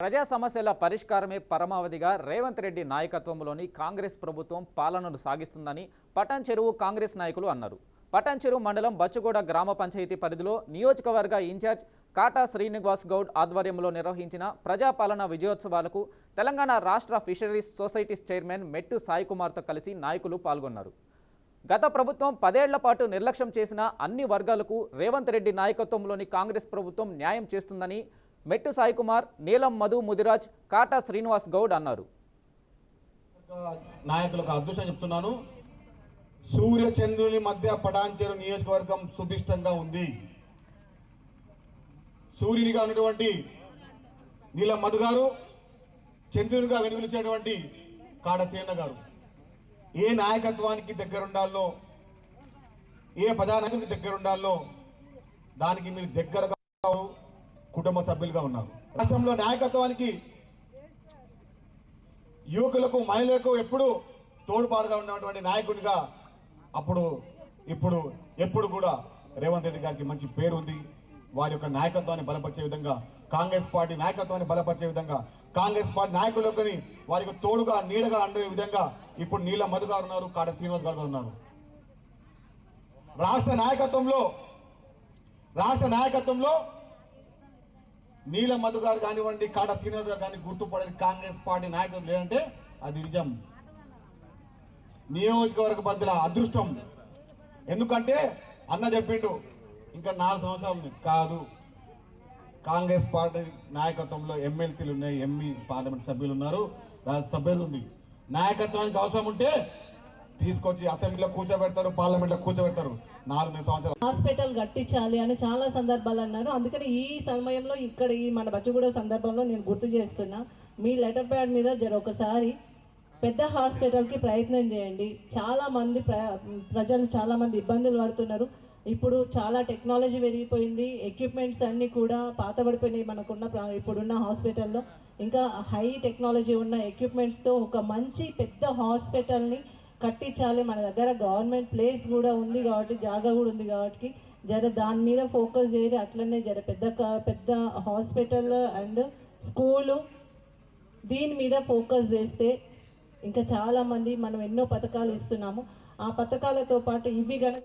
ప్రజా సమస్యల పరిష్కారమే పరమావధిగా రేవంత్ రెడ్డి నాయకత్వంలోని కాంగ్రెస్ ప్రభుత్వం పాలనను సాగిస్తుందని పటాన్ చెరువు కాంగ్రెస్ నాయకులు అన్నారు. పటాన్ చెరువు మండలం బచ్చుగూడ గ్రామ పంచాయతీ పరిధిలో నియోజకవర్గ ఇన్ఛార్జ్ కాటా శ్రీనివాస్ గౌడ్ ఆధ్వర్యంలో నిర్వహించిన ప్రజాపాలన విజయోత్సవాలకు తెలంగాణ రాష్ట్ర ఫిషరీస్ సొసైటీస్ చైర్మన్ మెట్టు సాయికుమార్తో కలిసి నాయకులు పాల్గొన్నారు. గత ప్రభుత్వం 10 ఏళ్ల పాటు నిర్లక్ష్యం చేసిన అన్ని వర్గాలకు రేవంత్ రెడ్డి నాయకత్వంలోని కాంగ్రెస్ ప్రభుత్వం న్యాయం చేస్తుందని మెట్టు సాయికుమార్, నీలం మధు ముదిరాజ్, కాటా శ్రీనివాస్ గౌడ్ అన్నారు. నాయకులకు అదృష్టం చెప్తున్నాను. సూర్య చంద్రుని మధ్య పటాన్ చెరువు నియోజకవర్గం సుభిష్టంగా ఉంది. సూర్యునిగా ఉన్నటువంటి నీలం మధు గారు, చంద్రునిగా వెలుగులిచ్చేటువంటి కాటా శ్రీనివాస్ గారు ఏ నాయకత్వానికి దగ్గరుండాలో, ఏ ప్రధానానికి దగ్గరుండాలో దానికి మీరు దగ్గరగా కుటుంబ సభ్యులుగా ఉన్నారు. రాష్ట్రంలో నాయకత్వానికి యువకులకు, మహిళలకు ఎప్పుడు తోడ్పాటుగా ఉన్నటువంటి నాయకునిగా ఎప్పుడు కూడా రేవంత్ రెడ్డి గారికి మంచి పేరు ఉంది. వారి యొక్క నాయకత్వాన్ని బలపరిచే విధంగా, కాంగ్రెస్ పార్టీ నాయకత్వాన్ని బలపరిచే విధంగా, కాంగ్రెస్ పార్టీ నాయకులకు వారికి తోడుగా నీడగా అండే విధంగా ఇప్పుడు నీలం మధు గారు ఉన్నారు, కాటా శ్రీనివాస్ గారు ఉన్నారు. రాష్ట్ర నాయకత్వంలో నీలం మధు గారు కానివ్వండి, కాటా శ్రీనివాస్ గారు కానీ గుర్తుపడని కాంగ్రెస్ పార్టీ నాయకులు లేదంటే అది నిజం. నియోజకవర్గ బదుల అదృష్టం. ఎందుకంటే అన్న చెప్పిండు, ఇంకా 4 సంవత్సరాలు కాదు, కాంగ్రెస్ పార్టీ నాయకత్వంలో ఎమ్మెల్సీలు ఉన్నాయి, ఎంపీ పార్లమెంట్ సభ్యులు ఉన్నారు, రాజ్యసభ్యులు ఉంది. నాయకత్వానికి అవసరం ఉంటే తీసుకొచ్చి అసెంబ్లీలో కూర్చోబెడతారు, పార్లమెంట్లో కూర్చోబెడతారు. 4 సంవత్సరాలు హాస్పిటల్ కట్టించాలి అని చాలా సందర్భాలు అన్నారు. అందుకని ఈ సమయంలో ఇక్కడ ఈ మన బచ్చుగూడ సందర్భంలో నేను గుర్తు చేస్తున్నా, మీ లెటర్ ప్యాడ్ మీద ఒకసారి పెద్ద హాస్పిటల్కి ప్రయత్నం చేయండి. చాలామంది ప్రజలు చాలామంది ఇబ్బందులు పడుతున్నారు. ఇప్పుడు చాలా టెక్నాలజీ పెరిగిపోయింది, ఎక్విప్మెంట్స్ అన్నీ కూడా పాతబడిపోయినాయి. ఇప్పుడున్న హాస్పిటల్లో ఇంకా హై టెక్నాలజీ ఉన్న ఎక్విప్మెంట్స్తో ఒక మంచి పెద్ద హాస్పిటల్ని కట్టించాలి. మన దగ్గర గవర్నమెంట్ ప్లేస్ కూడా ఉంది కాబట్టి, జాగా కూడా ఉంది కాబట్టి దాని మీద ఫోకస్ చేయాలి. అట్లనే పెద్ద హాస్పిటల్ అండ్ స్కూలు దీని మీద ఫోకస్ చేస్తే ఇంకా చాలామంది మనం ఎన్నో పథకాలు ఇస్తున్నాము. ఆ పథకాలతో పాటు ఇవి కనుక